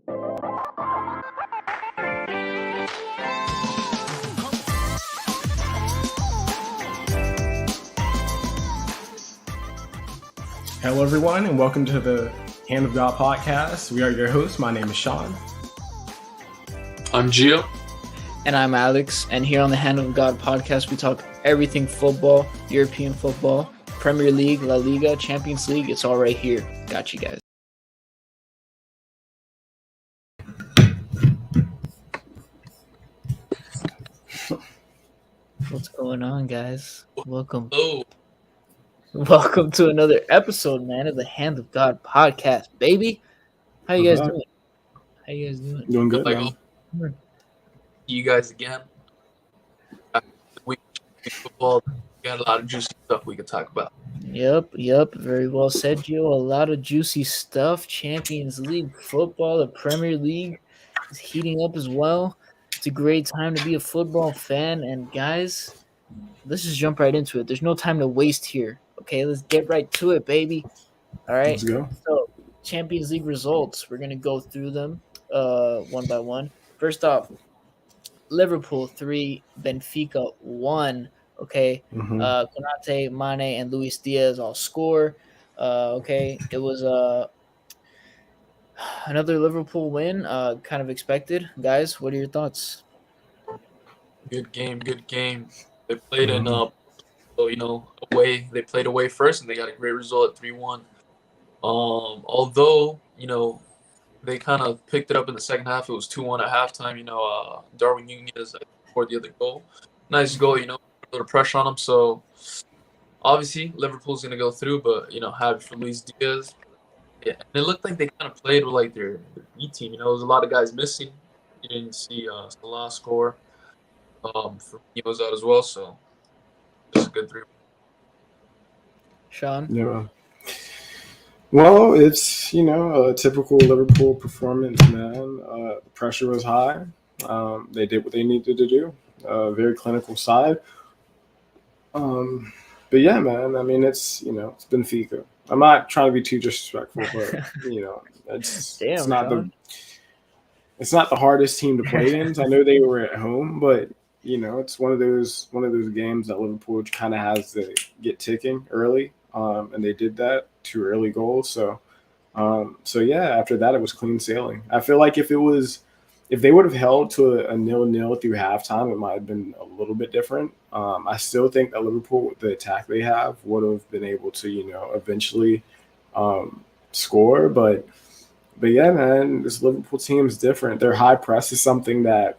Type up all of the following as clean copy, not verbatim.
Hello, everyone, and welcome to the Hand of God podcast. We are your hosts. My name is Shawn. I'm Gio. And I'm Alex. And here on the Hand of God podcast, we talk everything football, European football, Premier League, La Liga, Champions League. It's all right here. Got you guys. What's going on, guys? Welcome. Oh, Welcome to another episode, man, of the Hand of God podcast, baby. How you guys doing? How you guys doing? Doing good, like, man. see you guys again. After the week of football, we got a lot of juicy stuff we could talk about. Yep. Very well said, Gio. A lot of juicy stuff. Champions League football, the Premier League is heating up as well. It's a great time to be a football fan. And guys, let's just jump right into it. There's no time to waste here. Okay, let's get right to it, baby. All right. Let's go. So, Champions League results. We're gonna go through them one by one. First off, Liverpool 3, Benfica 1. Okay, Konate, Mane, and Luis Diaz all score. Okay, it was another Liverpool win. Kind of expected, guys. What are your thoughts? Good game. They played in away. They played away first, and they got a great result at 3-1. Although they kind of picked it up in the second half. It was 2-1 at halftime. Darwin Nunez scored the other goal. Nice goal. A little pressure on them. So obviously Liverpool's gonna go through, but happy for Luis Diaz. Yeah, and it looked like they kind of played with like their B team. There was a lot of guys missing. You didn't see Salah score. He was out as well, so just a good 3. Shawn? Yeah. Well, it's, a typical Liverpool performance, man. The pressure was high. They did what they needed to do. Very clinical side. But yeah, man, I mean, it's Benfica. I'm not trying to be too disrespectful, but, it's not the hardest team to play in. I know they were at home, but, it's one of those games that Liverpool kind of has to get ticking early. And they did that, 2 early goals. So yeah, after that, it was clean sailing. I feel like if they would have held to a 0-0 through halftime, it might have been a little bit different. I still think that Liverpool, with the attack they have, would have been able to, eventually score. But yeah, man, this Liverpool team is different. Their high press is something that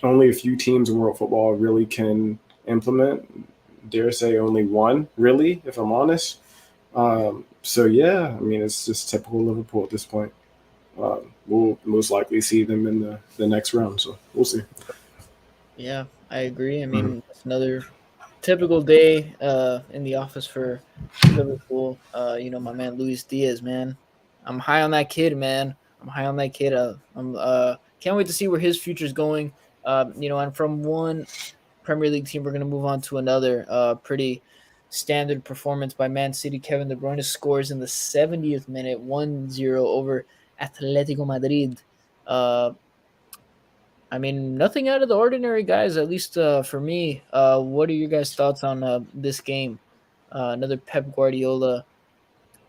only a few teams in world football really can implement. Dare say only one, really, if I'm honest. So yeah, I mean, it's just typical Liverpool at this point. We'll most likely see them in the next round, so we'll see. Yeah, I agree. I mean, it's another typical day in the office for Liverpool. My man Luis Diaz, man. I'm high on that kid, man. I'm can't wait to see where his future's going. And from one Premier League team, we're going to move on to another. Pretty standard performance by Man City. Kevin De Bruyne scores in the 70th minute, 1-0 over Atletico Madrid. I mean, nothing out of the ordinary, guys, at least for me. What are your guys' thoughts on this game? Another Pep Guardiola,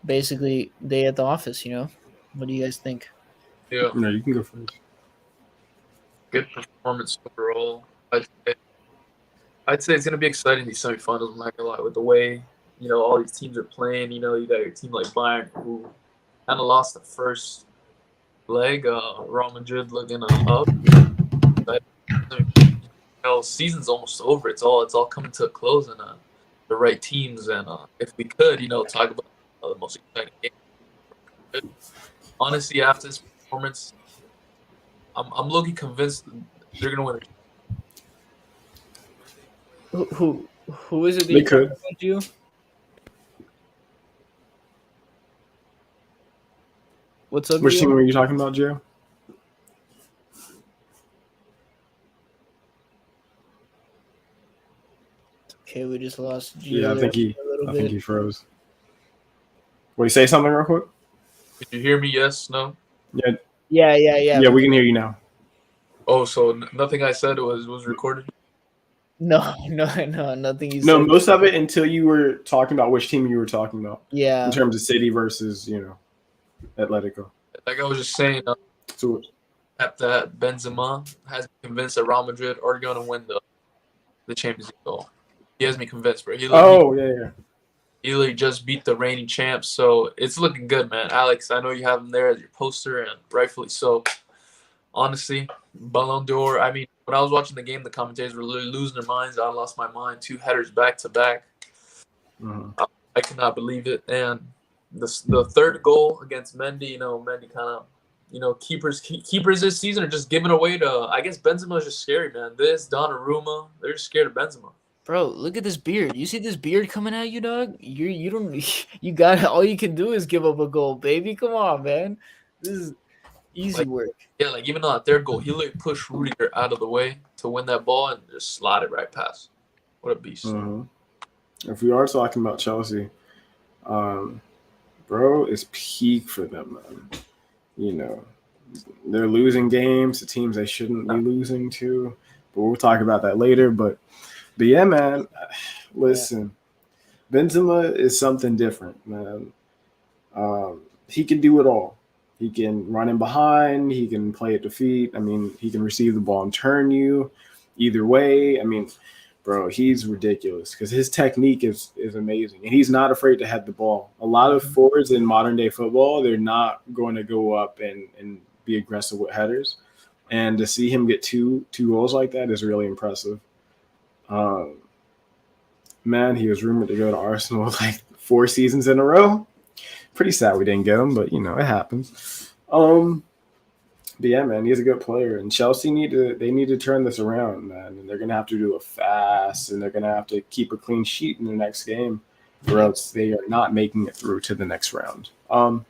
basically, day at the office, What do you guys think? Yeah. No, you can go first. Good performance overall. I'd say it's going to be exciting, these semifinals. I'm not going to lie, with the way, all these teams are playing. You got your team like Bayern, who kind of lost the first leg. Real Madrid looking up. But, season's almost over. It's all coming to a close, and the right teams. And if we could, talk about the most exciting game. Honestly, after this performance, I'm looking convinced they're going to win. Who is it? They could. You? What's up? Which team were you talking about, Joe? Okay, we just lost Gio. Yeah, I think he froze. Will you say something real quick? Did you hear me? Yes? No? Yeah. Yeah. Yeah, we can hear you now. Oh, so nothing I said was recorded? No, nothing you No, said. most of it until you were talking about which team you were talking about. Yeah. In terms of City versus, Atletico. Like I was just saying, So, that Benzema has me convinced that Real Madrid are going to win the Champions League goal. He has me convinced, bro. yeah. He literally just beat the reigning champs, so it's looking good, man. Alex, I know you have him there as your poster, and rightfully so. Honestly, Ballon d'Or. I mean, when I was watching the game, the commentators were literally losing their minds. I lost my mind. 2 headers back to back. I could not believe it. And the third goal against Mendy, Mendy kind of, keepers this season are just giving away to. I guess Benzema is just scary, man. This Donnarumma, they're just scared of Benzema. Bro, look at this beard. You see this beard coming at you, dog? You don't you got all you can do is give up a goal, baby. Come on, man. This is easy work. Yeah, like even on that third goal, he like pushed Rudiger out of the way to win that ball and just slide it right past. What a beast. If we are talking about Chelsea, bro, it's peak for them, man. They're losing games to teams they shouldn't be losing to, but we'll talk about that later. But yeah, man, listen, Benzema is something different, man. He can do it all. He can run in behind. He can play at the feet. I mean, he can receive the ball and turn you either way. I mean, bro, he's ridiculous because his technique is amazing. And he's not afraid to head the ball. A lot of forwards in modern day football, they're not going to go up and be aggressive with headers. And to see him get two goals like that is really impressive. Man, he was rumored to go to Arsenal like 4 seasons in a row. Pretty sad we didn't get him, but it happens. But yeah, man, he's a good player, and Chelsea need to turn this around, man. And they're gonna have to do it fast, and they're gonna have to keep a clean sheet in the next game, or else they are not making it through to the next round. But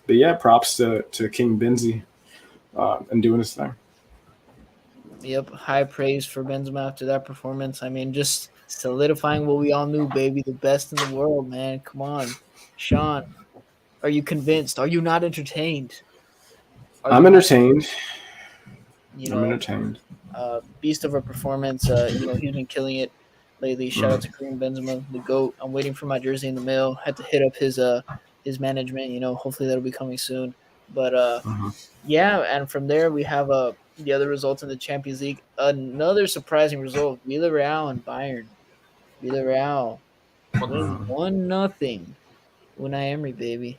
yeah, props to King Benzi and doing his thing. Yep, high praise for Benzema after that performance. I mean, just solidifying what we all knew, baby, the best in the world, man. Come on, Shawn. Are you convinced? Are you not entertained? I'm entertained. I'm entertained. Beast of a performance. He's been killing it lately. Shout out to Karim Benzema, the GOAT. I'm waiting for my jersey in the mail. Had to hit up his management. Hopefully that'll be coming soon. But yeah, and from there we have the other results in the Champions League. Another surprising result: Villarreal and Bayern. Villarreal wins 1-0. Unai Emery, baby.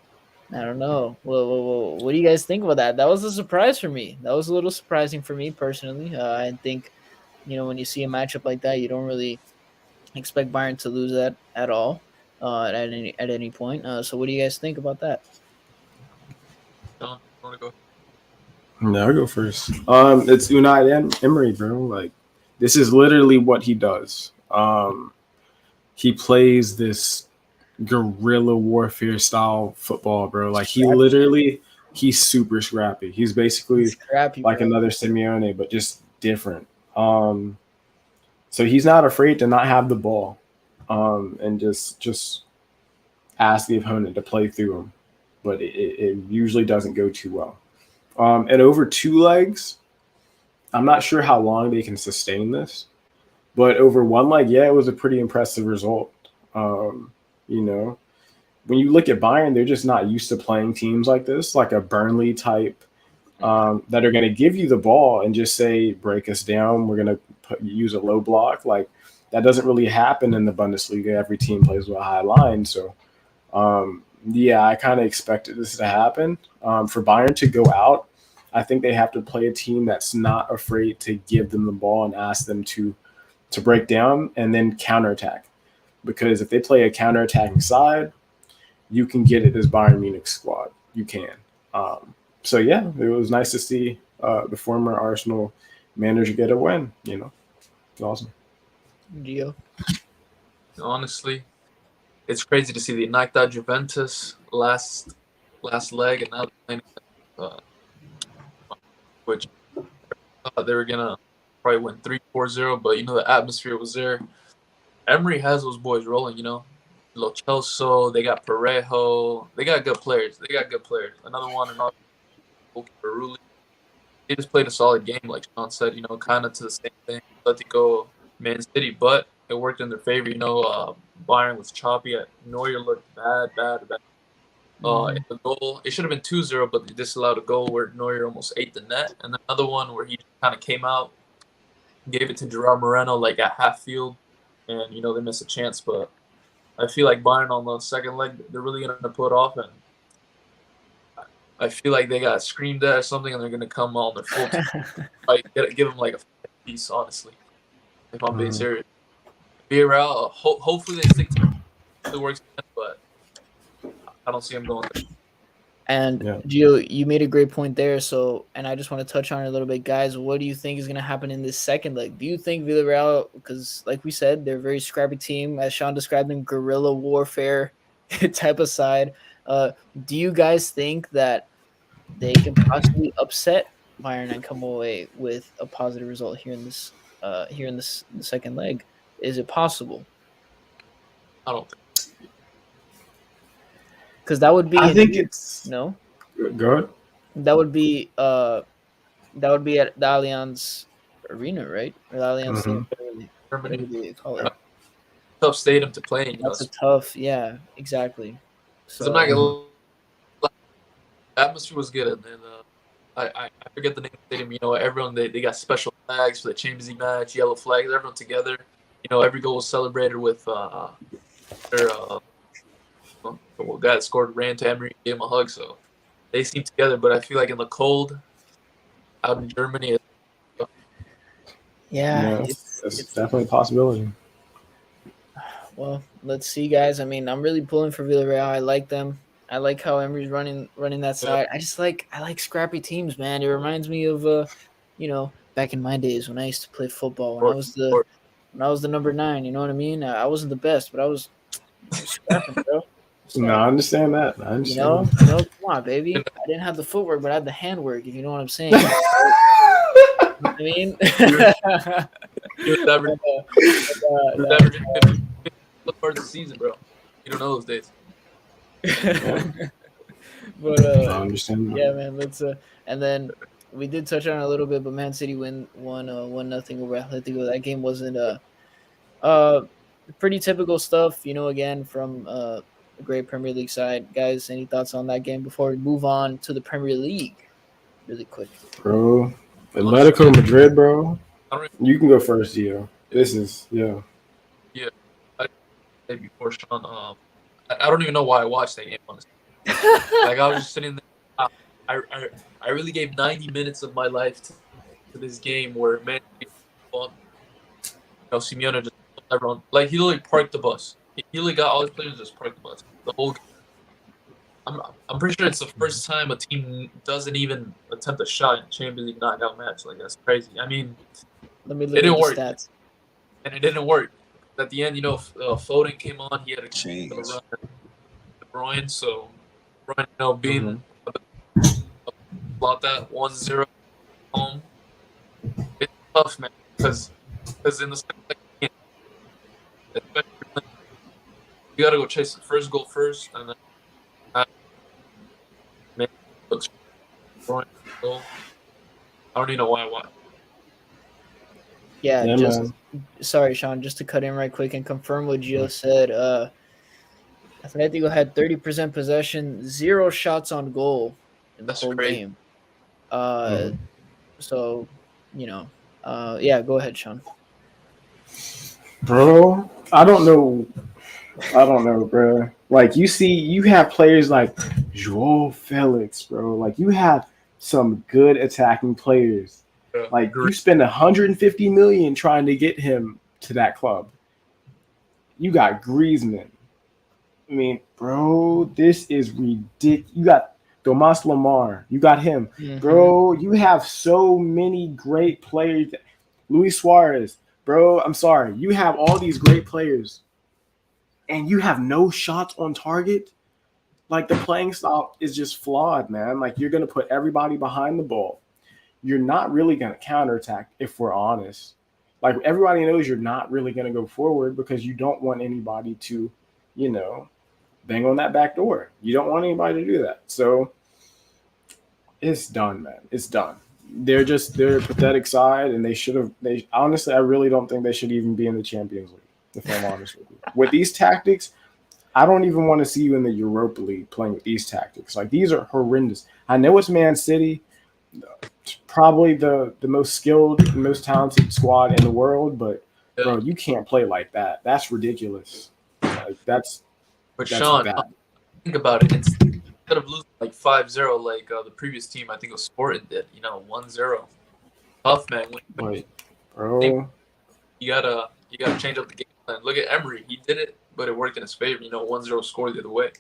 I don't know. Well, what do you guys think about that? That was a surprise for me. That was a little surprising for me personally. I think, when you see a matchup like that, you don't really expect Bayern to lose that at all at any point. So what do you guys think about that? Don, you want to go? No, I'll go first. It's Unai Emery, bro. Like, this is literally what he does. He plays this guerrilla warfare style football, bro. Like he's super scrappy. He's basically scrappy, like another Simeone, but just different. So he's not afraid to not have the ball, and just ask the opponent to play through him. But it usually doesn't go too well. And over 2 legs, I'm not sure how long they can sustain this, but over 1 leg, yeah, it was a pretty impressive result. When you look at Bayern, they're just not used to playing teams like this, like a Burnley type, that are going to give you the ball and just say, break us down. We're going to use a low block. Like, that doesn't really happen in the Bundesliga. Every team plays with a high line. So, yeah, I kind of expected this to happen. For Bayern to go out, I think they have to play a team that's not afraid to give them the ball and ask them to break down and then counterattack. Because if they play a counterattacking side, you can get it as Bayern Munich squad. You can. So, yeah, it was nice to see the former Arsenal manager get a win. It's awesome. Gio? Honestly, it's crazy to see the knocked out Juventus last leg, and now they're playing, which they were going to probably win 3-4-0, but, the atmosphere was there. Emery has those boys rolling, Lo Celso, they got Parejo. They got good players. Another one. goalkeeper Rulli. They just played a solid game, like Shawn said. Kind of to the same thing. Let it go, Man City, but it worked in their favor. Bayern was choppy. Neuer looked bad. In the goal, it should have been 2-0, but they disallowed a goal where Neuer almost ate the net, and another one where he kind of came out, gave it to Gerard Moreno like at half field, and they missed a chance. But I feel like Bayern on the second leg, they're really going to put off, and I feel like they got screamed at or something, and they're going to come on their full team. Give them like a piece, honestly, if I'm being serious. Villarreal, hopefully they stick to the works, but I don't see them going there. And Gio, you made a great point there. So, and I just want to touch on it a little bit, guys. What do you think is going to happen in this second leg? Do you think Villarreal, because like we said, they're a very scrappy team, as Shawn described them, guerrilla warfare type of side. Do you guys think that they can possibly upset Bayern and come away with a positive result here in this the second leg? Is it possible? I don't think. Because that would be. I think it's no. Go ahead. That would be at the Allianz Arena, right? Or the Allianz Stadium. What do they call it? Tough stadium to play in. That's a tough, yeah, exactly. So I'm not gonna. The atmosphere was good, and I forget the name of the stadium. Everyone they got special flags for the Champions League match, yellow flags, everyone together. Every goal was celebrated with their guy that scored ran to Emery, gave him a hug. So they seem together, but I feel like in the cold out in Germany, it's definitely a possibility. Well, let's see, guys. I mean, I'm really pulling for Villarreal. I like them. I like how Emery's running that side. I like scrappy teams, man. It reminds me of back in my days when I used to play football. When I was the number 9, you know what I mean? I wasn't the best, but I was scrapping, bro. So, I understand that. Come on, baby. I didn't have the footwork, but I had the handwork, if you know what I'm saying. You know what I mean? Look forward to the season, bro. You don't know those days. But I understand that. Yeah, man. Let's and then we did touch on it a little bit, but Man City won 1-0 over Atletico. That game wasn't pretty typical stuff, again from a great Premier League side. Guys, any thoughts on that game before we move on to the Premier League? Really quick. Bro, Atletico Madrid, bro. You can go first, Gio. This is Yeah. I said before, Shawn. I don't even know why I watched that game, honestly. Like I was just sitting there. I really gave 90 minutes of my life to this game where Man City won. Simeone just everyone like he literally parked the bus. He literally got all his players just parked the bus. The whole game. I'm pretty sure it's the first time a team doesn't even attempt a shot in a Champions League knockout match. Like that's crazy. I mean, let me look at the stats. And it didn't work. At the end, Foden came on. He had a change. De Bruyne, so Bruyne, being about that 1-0 home, it's tough, man. Because in the second game, you got to go chase the first goal first, and then Bruyne goal. I don't even know why I watched. Yeah, sorry, Shawn, just to cut in right quick and confirm what Gio said. Atletico had 30% possession, 0 shots on goal in the whole game. So, go ahead, Shawn. Bro, I don't know, bro. Like you have players like João Felix, bro. Like you have some good attacking players. Like you spend 150 million trying to get him to that club. You got Griezmann. I mean, bro, this is ridiculous. You got Thomas Lemar. You got him. Bro, you have so many great players. Luis Suarez. Bro, I'm sorry. You have all these great players, and you have no shots on target. Like, the playing style is just flawed, man. Like, you're going to put everybody behind the ball. You're not really going to counterattack, if we're honest. Like, everybody knows you're not really going to go forward because you don't want anybody to, bang on that back door. You don't want anybody to do that. So It's done, man. It's done. They're a pathetic side, and they honestly, I really don't think they should even be in the Champions League, if I'm honest with you. With these tactics, I don't even want to see you in the Europa League playing with these tactics. Like, these are horrendous. I know it's Man City, probably the most skilled, most talented squad in the world, but bro, you can't play like that. That's ridiculous. Like, that's Shawn, bad. think about it. Instead of losing like 5-0 like the previous team, I think it was Sporting did, 1-0. Tough, man. Wait, bro. You gotta change up the game plan. Look at Emery. He did it, but it worked in his favor. 1-0 score the other way.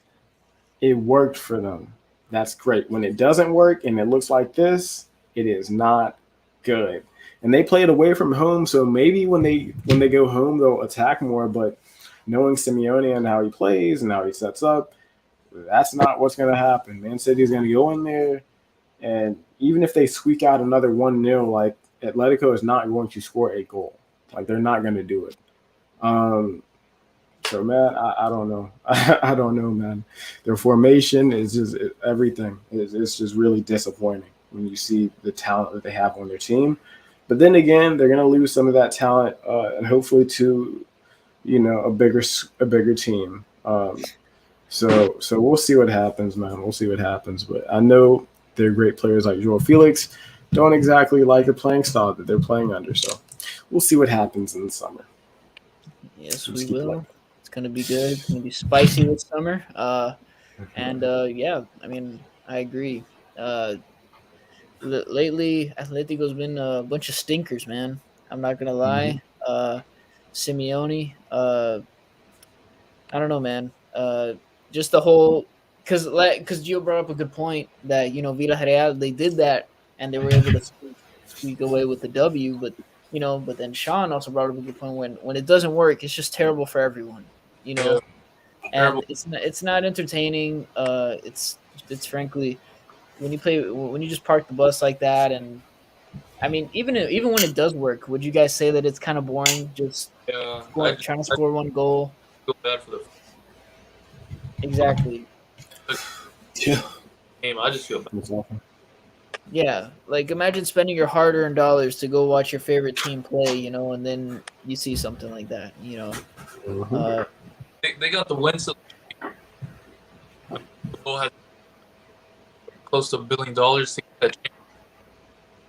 It worked for them. That's great. When it doesn't work and it looks like this, it is not good. And they play it away from home, so maybe when they go home, they'll attack more. But knowing Simeone and how he plays and how he sets up, that's not what's going to happen. Man City's going to go in there, and even if they squeak out another 1-0, like, Atletico is not going to score a goal. Like, they're not going to do it. So, man, I don't know. I don't know, man. Their formation is just everything. It's just really disappointing when you see the talent that they have on their team. But then again, they're going to lose some of that talent, and hopefully to, a bigger team. So we'll see what happens, man. We'll see what happens. But I know they're great players like Joao Felix don't exactly like the playing style that they're playing under. So we'll see what happens in the summer. Yes, we will. Playing. It's going to be good. It's going to be spicy this summer. And yeah, I mean, I agree. Lately, Atletico's been a bunch of stinkers, man. I'm not going to lie. Simeone, I don't know, man. Just the whole – because Gio brought up a good point that, Villarreal, they did that and they were able to squeak away with the W. But then Shawn also brought up a good point when it doesn't work, it's just terrible for everyone, Yeah. And it's not entertaining. It's frankly when you just park the bus like that, and I mean even when it does work, would you guys say that it's kind of boring? Just trying to score one goal. I feel bad for the exactly. Yeah. Game. I just feel bad. Yeah, like imagine spending your hard-earned dollars to go watch your favorite team play, and then you see something like that, They got the win. So has close to $1 billion to get that chance.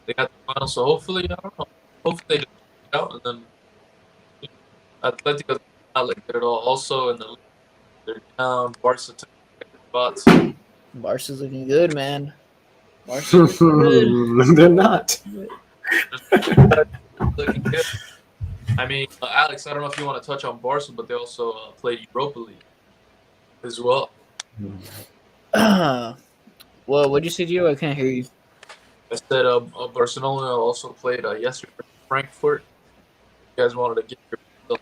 They got the final, so hopefully, I don't know. Hopefully they just get out, and then Atletico's not like that at all. Also, they're down. Barca took spots. Barca's looking good, man. Barca's looking good. They're not. Looking good. I mean, Alex, I don't know if you want to touch on Barca, but they also played Europa League as well. Well, what'd you say, Gio? I can't hear you. I said Barcelona also played yesterday for Frankfurt. You guys wanted to get your...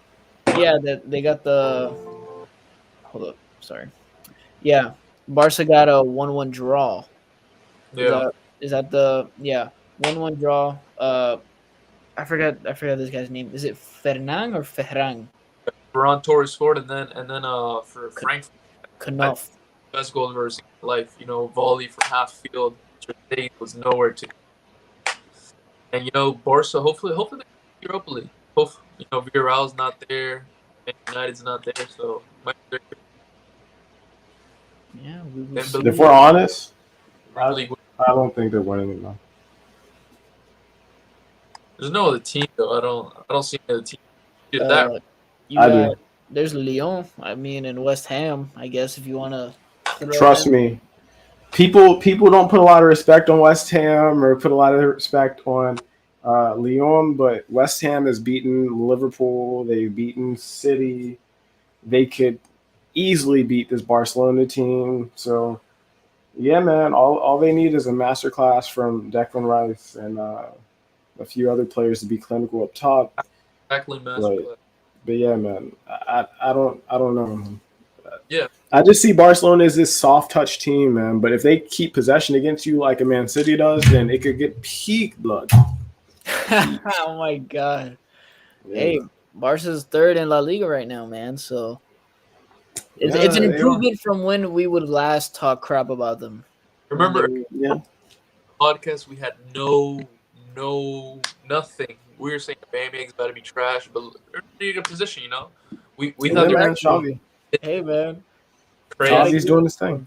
Yeah, they got the... Hold up. Sorry. Yeah, Barca got a 1-1 draw. Yeah. Is that the... Yeah, 1-1 draw. I forgot this guy's name. Is it Fernan or Ferran? Ferran Torres scored, and then for Frankfurt, Knopf. Best goal in his life. Volley from half field. Ter was nowhere to. And Barca. Hopefully they Europa League. Hopefully, Villarreal's not there, and United's not there, so might be there. Yeah, if we're honest, I don't think they're winning it now. There's no other team though. I don't see any other team. There's Lyon. I mean, and West Ham. I guess if you want to. Trust me, people don't put a lot of respect on West Ham or put a lot of respect on Lyon, but West Ham has beaten Liverpool. They've beaten City. They could easily beat this Barcelona team. So, yeah, man, all they need is a masterclass from Declan Rice and a few other players to be clinical up top. Exactly, masterclass. But yeah, man, I don't know. Yeah, I just see Barcelona as this soft touch team, man. But if they keep possession against you like a Man City does, then it could get peak blood. Oh my god! Yeah. Hey, Barca's third in La Liga right now, man. So it's an improvement from when we would last talk crap about them. Remember? Yeah. podcast, we had nothing. We were saying Aubameyang's about to be trash, but they're in a pretty good position, you know. We thought man, Xavi. Hey, man. Xavi's doing his thing.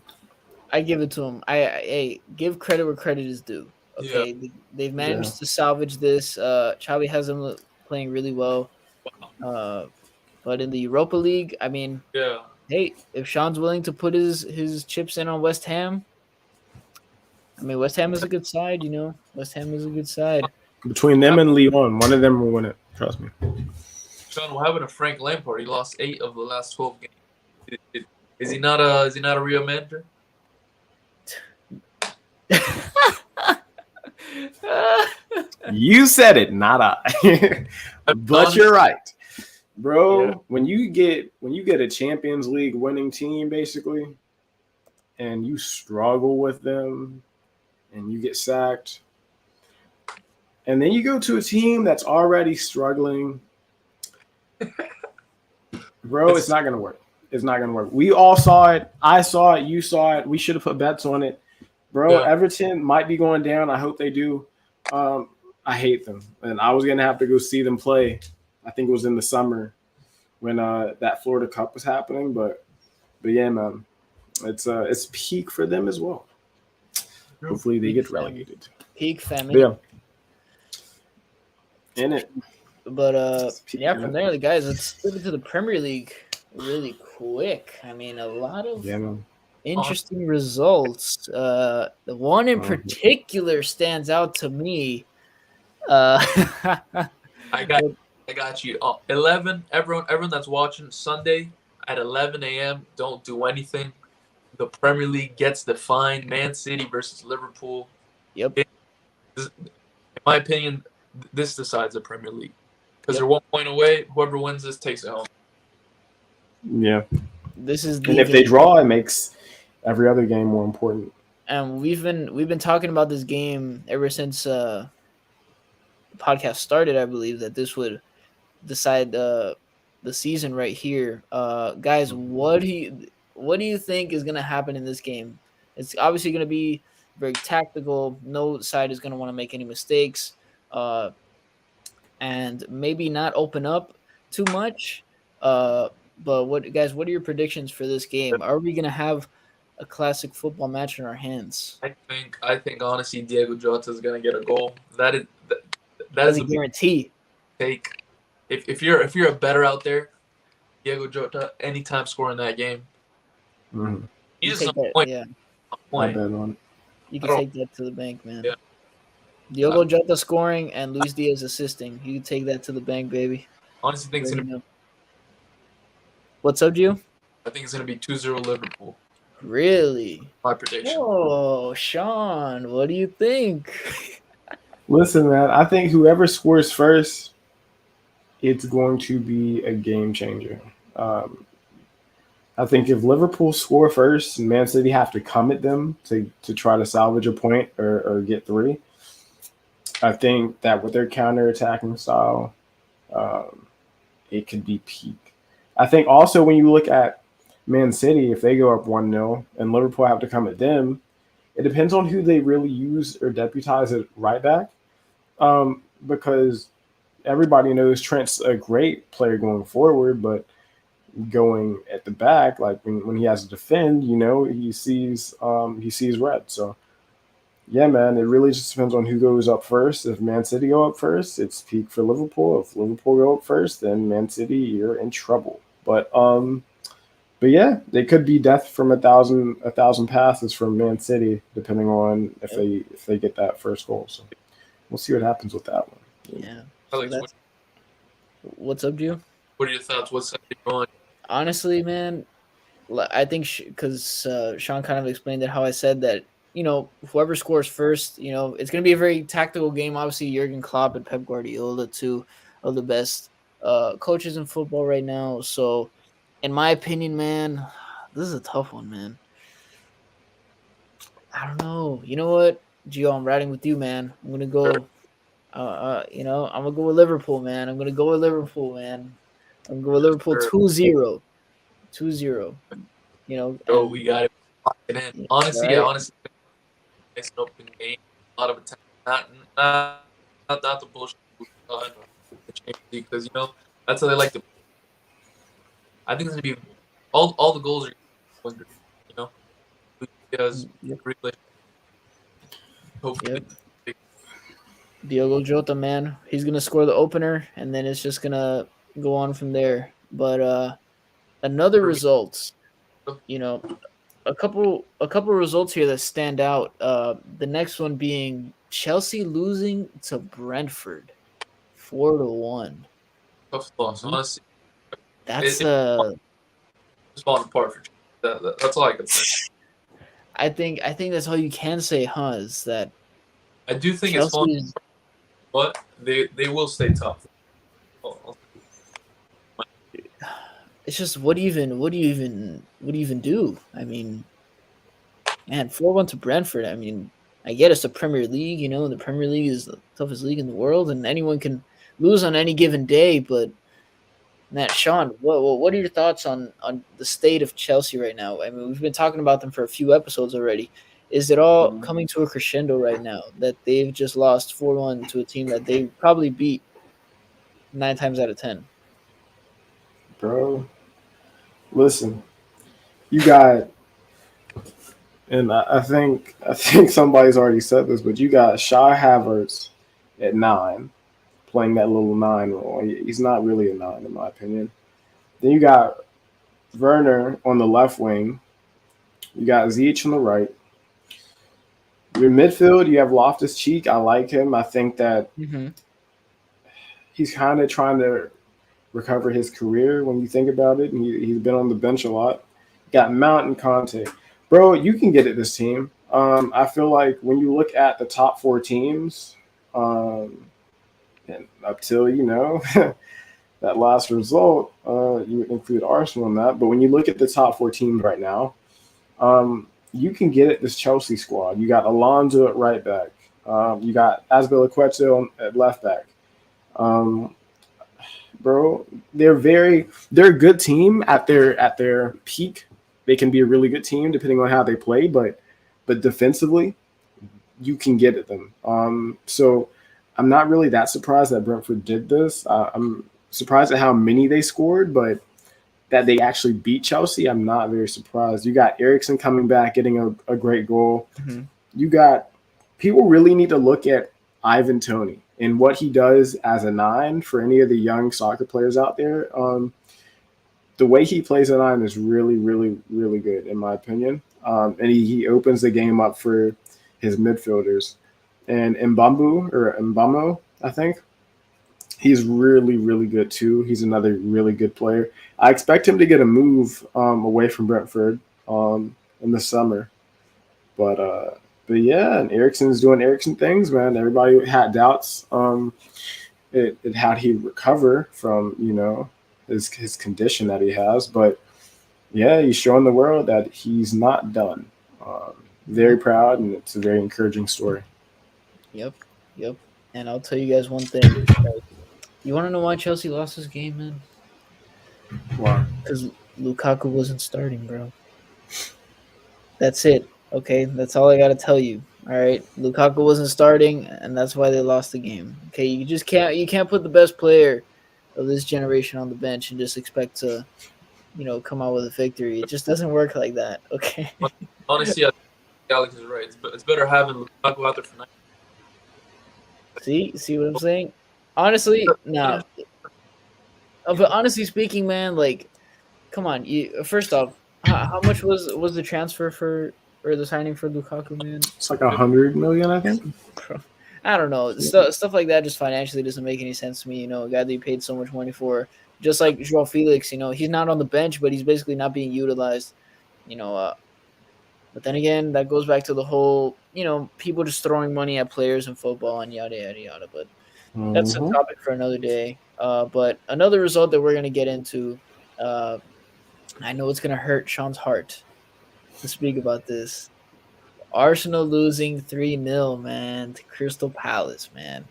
I give it to him. I give credit where credit is due. Okay, they've managed to salvage this. Xavi has them playing really well. But in the Europa League, I mean, hey, if Sean's willing to put his chips in on West Ham, I mean, West Ham is a good side, you know. West Ham is a good side. Between them and Lyon, one of them will win it. Trust me. Sean, what happened to Frank Lampard? He lost 8 of the last 12 games. Is he not a real manager? You said it, not I. But you're right, bro. Yeah. When you get a Champions League winning team, basically, and you struggle with them, and you get sacked, and then you go to a team that's already struggling, bro, it's not gonna work. It's not gonna work. We all saw it. I saw it. You saw it. We should have put bets on it. Bro, Everton might be going down. I hope they do. I hate them. And I was going to have to go see them play. I think it was in the summer when that Florida Cup was happening. But yeah, man, it's peak for them as well. Hopefully they get relegated. Peak famine. Yeah. In it. But, from there, guys, let's flip it to the Premier League really quick. I mean, a lot of interesting results. The one in particular stands out to me. I got you. 11. Everyone that's watching Sunday at 11 a.m. Don't do anything. The Premier League gets defined. Man City versus Liverpool. Yep. In my opinion, this decides the Premier League because they're 1 point away. Whoever wins this takes it home. Yeah. This is and if they draw, it makes every other game more important. And we've been talking about this game ever since the podcast started. I believe that this would decide the season right here. Guys, what do you think is going to happen in this game? It's obviously going to be very tactical. No side is going to want to make any mistakes, and maybe not open up too much. But what are your predictions for this game? Are we going to have a classic football match in our hands? I think honestly, Diego Jota is going to get a goal. That is a guarantee. Take if you're a bettor out there, Diego Jota anytime scoring that game. Mm-hmm. He's a point. Yeah. Point. You can take that to the bank, man. Yeah. Diogo Jota scoring and Luis Diaz assisting. You can take that to the bank, baby. Honestly, think it's going to. What's up, Gio? I think it's going to be 2-0 Liverpool. Really? My prediction. Oh, Sean, what do you think? Listen, man, I think whoever scores first, it's going to be a game changer. I think if Liverpool score first, Man City have to come at them to try to salvage a point or get 3. I think that with their counter-attacking style, it could be peak. I think also when you look at Man City, if they go up 1-0 and Liverpool have to come at them, it depends on who they really use or deputize at right back. Because everybody knows Trent's a great player going forward, but going at the back, like when he has to defend, he sees red. So yeah, man, it really just depends on who goes up first. If Man City go up first, it's peak for Liverpool. If Liverpool go up first, then Man City, you're in trouble. But yeah, they could be death from 1,000 passes from Man City, depending on if they get that first goal. So we'll see what happens with that one. Yeah. What's up, Gio? What are your thoughts? What's going on? Honestly, man, I think because Sean kind of explained it how I said that, whoever scores first, it's going to be a very tactical game. Obviously, Jurgen Klopp and Pep Guardiola, 2 of the best coaches in football right now. So, in my opinion, man, this is a tough one, man. I don't know. You know what, Gio, I'm riding with you, man. I'm going to go, I'm going to go with Liverpool, man. I'm going to go with Liverpool 2-0. 2-0. We got it. Lock it in. Honestly, right? Honestly, it's an open game. a lot of attention. Not the bullshit in the Champions League, because that's how they like to. I think it's gonna be all the goals are going because really hopefully. Yep. Diogo Jota, man, he's gonna score the opener, and then it's just gonna go on from there. But another results, a couple results here that stand out. The next one being Chelsea losing to Brentford, 4-1. Tough loss, honestly. That's it's falling apart for that's all I can say. I think that's all you can say, huh? Is that I do think it's falling apart, but they will stay tough. It's just what do you even do? I mean, man, 4-1 to Brentford. I mean, I get it's the Premier League, the Premier League is the toughest league in the world, and anyone can lose on any given day. But Matt, Shawn, what are your thoughts on the state of Chelsea right now? I mean, we've been talking about them for a few episodes already. Is it all coming to a crescendo right now that they've just lost 4-1 to a team that they probably beat 9 times out of 10? Bro, listen, you got, and I think somebody's already said this, but you got Shai Havertz at 9, playing that little 9 role. He's not really a 9 in my opinion. Then you got Werner on the left wing. You got Ziyech on the right. Your midfield, you have Loftus-Cheek. I like him. I think that he's kind of trying to recover his career when you think about it. And he's been on the bench a lot. You got Mount and Conte. Bro, you can get at this team. I feel like when you look at the top 4 teams, and up till, that last result, you would include Arsenal in that. But when you look at the top 4 teams right now, you can get at this Chelsea squad. You got Alonso at right back. You got Azpilicueta at left back. Bro, they're a good team at their peak. They can be a really good team depending on how they play, but defensively, you can get at them. So I'm not really that surprised that Brentford did this. I'm surprised at how many they scored, but that they actually beat Chelsea, I'm not very surprised. You got Eriksen coming back, getting a great goal. Mm-hmm. You got people really need to look at Ivan Toney and what he does as a 9 for any of the young soccer players out there. The way he plays a 9 is really, really, really good, in my opinion. And he opens the game up for his midfielders. And Mbamo, I think, he's really, really good too. He's another really good player. I expect him to get a move away from Brentford in the summer. But yeah, and Eriksen's doing Eriksen things, man. Everybody had doubts how'd he recover from, his condition that he has. But yeah, he's showing the world that he's not done. Very proud, and it's a very encouraging story. Yep. And I'll tell you guys one thing. You want to know why Chelsea lost this game, man? Why? Because Lukaku wasn't starting, bro. That's it. Okay, that's all I got to tell you. All right, Lukaku wasn't starting, and that's why they lost the game. Okay, you can't put the best player of this generation on the bench and just expect to, come out with a victory. It just doesn't work like that. Okay. Honestly, I think Alex is right. It's better having Lukaku out there for 9. See what I'm saying? Honestly, no. But honestly speaking, man, like, come on. First off, how much was the transfer or the signing for Lukaku, man? It's like $100 million, I think. I don't know. Stuff like that just financially doesn't make any sense to me. A guy that you paid so much money for, just like João Felix. He's not on the bench, but he's basically not being utilized. But then again, that goes back to the whole, people just throwing money at players in football and yada, yada, yada. But that's a topic for another day. But another result that we're going to get into, I know it's going to hurt Shawn's heart to speak about this. Arsenal losing 3-0, man, to Crystal Palace, man.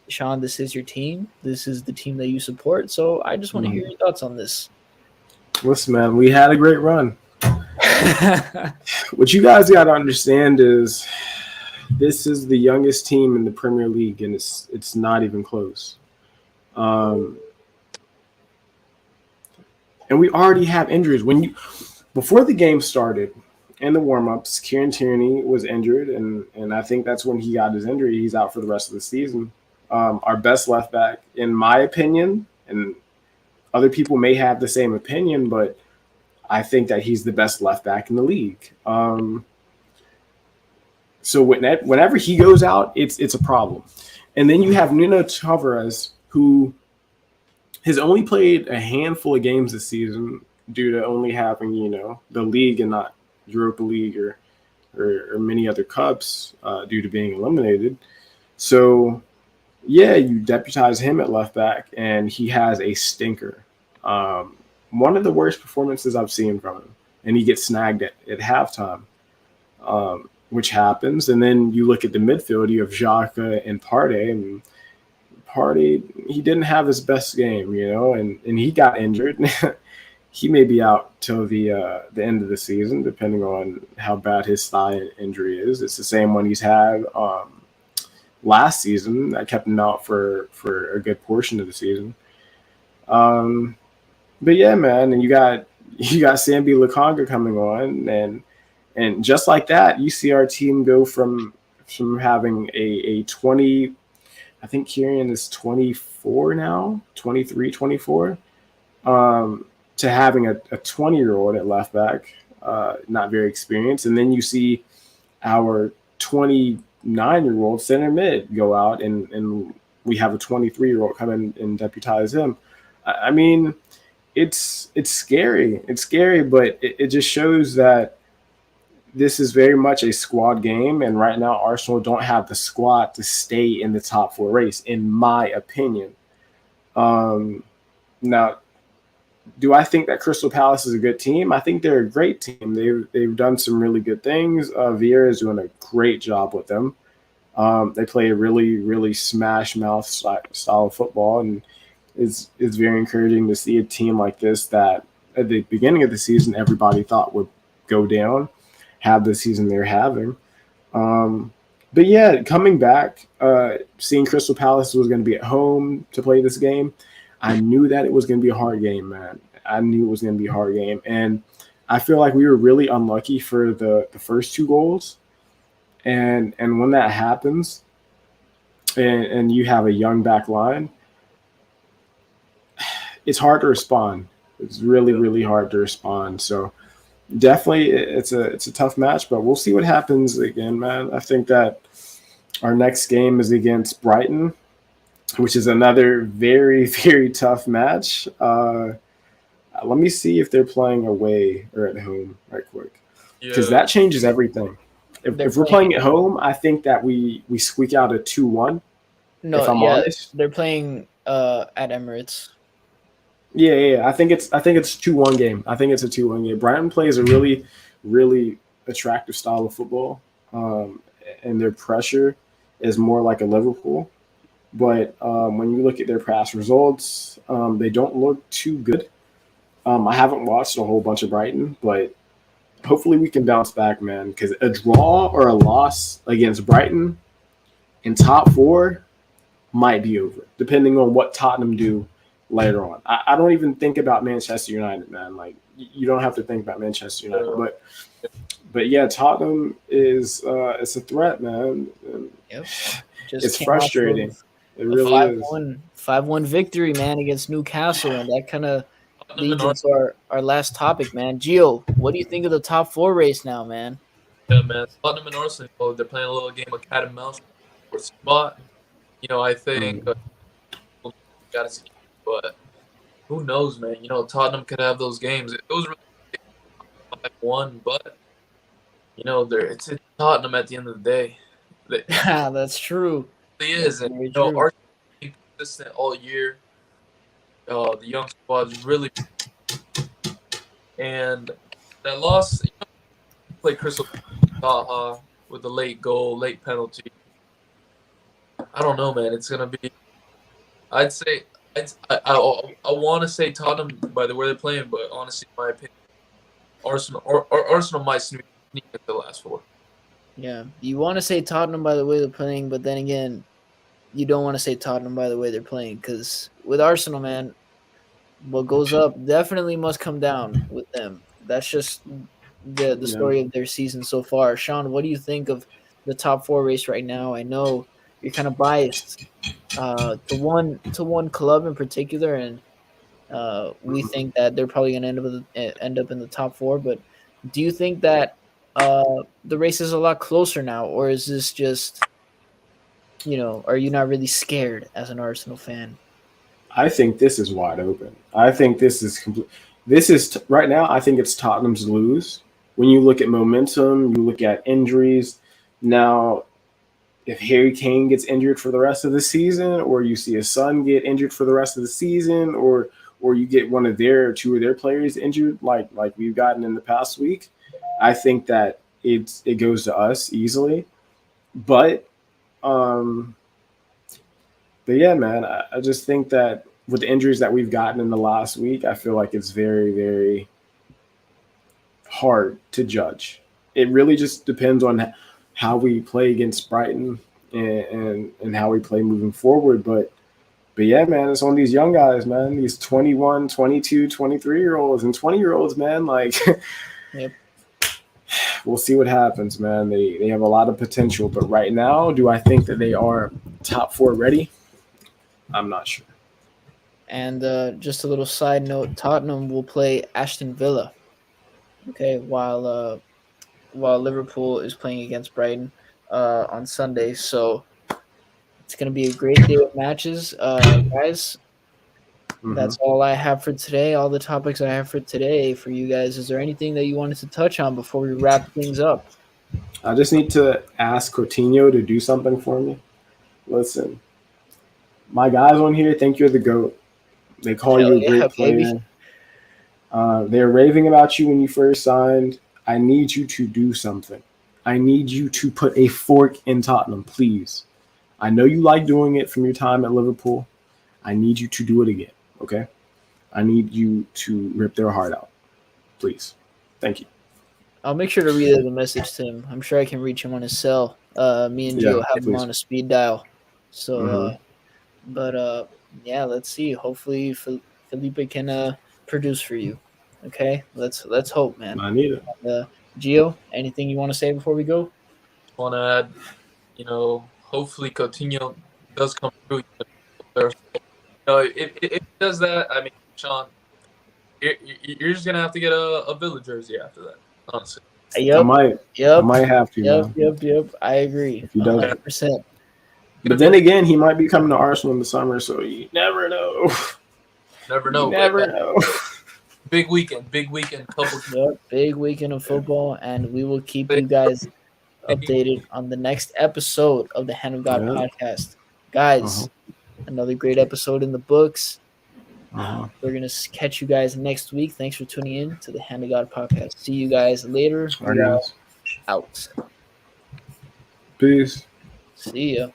Shawn, this is your team. This is the team that you support. So I just want to hear your thoughts on this. Listen, man, we had a great run. What you guys got to understand is, This is the youngest team in the Premier League, and it's not even close. And we already have injuries. Before the game started, in the warm-ups, Kieran Tierney was injured, and I think that's when he got his injury. He's out for the rest of the season. Our best left back, in my opinion, and other people may have the same opinion, but I think that he's the best left back in the league. So whenever he goes out, it's a problem. And then you have Nuno Tavares, who has only played a handful of games this season due to only having, the league and not Europa League or many other cups due to being eliminated. So, yeah, you deputize him at left back, and he has a stinker. One of the worst performances I've seen from him, and he gets snagged at halftime, which happens. And then you look at the midfield, you have Xhaka and Partey, and Partey, he didn't have his best game, and he got injured. He may be out till the end of the season, depending on how bad his thigh injury is. It's the same one he's had last season that kept him out for a good portion of the season. But yeah, man, and you got Sambi Lukonga coming on, and just like that, you see our team go from having a 20. I think Kieran is 24 now, 23, 24. To having a 20-year-old at left back, not very experienced. And then you see our 29-year-old center mid go out, and we have a 23-year-old come in and deputize him. I mean, it's scary. It's scary, but it just shows that this is very much a squad game. And right now, Arsenal don't have the squad to stay in the top four race, in my opinion. Now, do I think that Crystal Palace is a good team? I think they're a great team. They've done some really good things. Vieira is doing a great job with them. They play a really, really smash mouth style of football, and it's very encouraging to see a team like this that at the beginning of the season everybody thought would go down, have the season they're having. But yeah, coming back, seeing Crystal Palace was going to be at home to play this game, I knew that it was going to be a hard game, man. I knew it was going to be a hard game. And I feel like we were really unlucky for the first two goals. And when that happens and you have a young back line, it's hard to respond. It's really, really hard to respond. So definitely it's a tough match, but we'll see what happens again, man. I think that our next game is against Brighton, which is another very, very tough match. Let me see if they're playing away or at home right quick, because that changes everything. If we're playing at home, I think that we squeak out a 2-1. No, if I'm honest. They're playing at Emirates. Yeah. I think it's a 2-1 game. I think it's a 2-1 game. Brighton plays a really, really attractive style of football, and their pressure is more like a Liverpool. But when you look at their past results, they don't look too good. I haven't watched a whole bunch of Brighton, but hopefully we can bounce back, man, because a draw or a loss against Brighton in top four might be over, depending on what Tottenham do later on. I don't even think about Manchester United, man. Like, you don't have to think about Manchester United. But yeah, Tottenham is it's a threat, man. Yep. It's frustrating. It really is. 5-1 victory, man, against Newcastle, and that kind of leads into our last topic, man. Gio, what do you think of the top four race now, man? Yeah, man. Tottenham and Arsenal, they're playing a little game of cat and mouse for spot. I think got to see, but who knows, man? Tottenham could have those games. It was really 5-1, but it's Tottenham at the end of the day. That's true. It really is, and Arsenal been consistent all year. The young squad is really, and that loss, play Crystal with the late goal, late penalty. I don't know, man. It's gonna be. I'd say I want to say Tottenham by the way they're playing, but honestly, in my opinion, Arsenal might sneak into the last four. Yeah, you want to say Tottenham by the way they're playing, but then again, you don't want to say Tottenham by the way they're playing because with Arsenal, man, what goes up definitely must come down with them. That's just the Yeah. story of their season so far. Sean, what do you think of the top four race right now? I know you're kind of biased to one club in particular, and we think that they're probably going to end up in the top four. But do you think that the race is a lot closer now, or is this just are you not really scared as an Arsenal fan? I think this is wide open. I think this is complete. This is right now. I think it's Tottenham's lose. When you look at momentum, you look at injuries. Now, if Harry Kane gets injured for the rest of the season, or you see his son get injured for the rest of the season, or you get one of their two of their players injured, like we've gotten in the past week, I think that it goes to us easily. But um, but yeah, man, I just think that with the injuries that we've gotten in the last week, I feel like it's very, very hard to judge. It really just depends on how we play against Brighton and how we play moving forward. But yeah, man, it's on these young guys, man, these 21, 22, 23-year-olds and 20-year-olds, man. Like, Yep. we'll see what happens, man. They have a lot of potential. But right now, do I think that they are top four ready? I'm not sure. And just a little side note: Tottenham will play Aston Villa. Okay, while Liverpool is playing against Brighton on Sunday, so it's gonna be a great day of matches, guys. Mm-hmm. That's all I have for today. All the topics I have for today for you guys. Is there anything that you wanted to touch on before we wrap things up? I just need to ask Coutinho to do something for me. Listen, my guys on here think you're the GOAT. They call Hell you a yeah, great baby. player. They're raving about you when you first signed. I need you to do something. I need you to put a fork in Tottenham, please. I know you like doing it from your time at Liverpool. I need you to do it again, okay? I need you to rip their heart out, please. Thank you. I'll make sure to relay the message to him. I'm sure I can reach him on his cell. Me and Yeah, Gio have him please. on a speed dial. So, Mm-hmm. but yeah, let's see. Hopefully, Felipe can produce for you. Okay, let's hope, man. I need it. Gio, anything you want to say before we go? Want to add, hopefully Coutinho does come through. If he does that, I mean, Sean, you're just gonna have to get a Villa jersey after that. Honestly, I Yep, might. I yep, might have to, man. yep. I agree, If he does it. 100%. But then again, he might be coming to Arsenal in the summer, so you never know. never You know, but never know. big weekend, couple. Yep, big weekend of football, and we will keep you guys updated on the next episode of the Hand of God Yeah. podcast. Guys, Uh-huh. another great episode in the books. Uh-huh. We're going to catch you guys next week. Thanks for tuning in to the Hand of God podcast. See you guys later. All right, We are guys. out. Peace. See ya.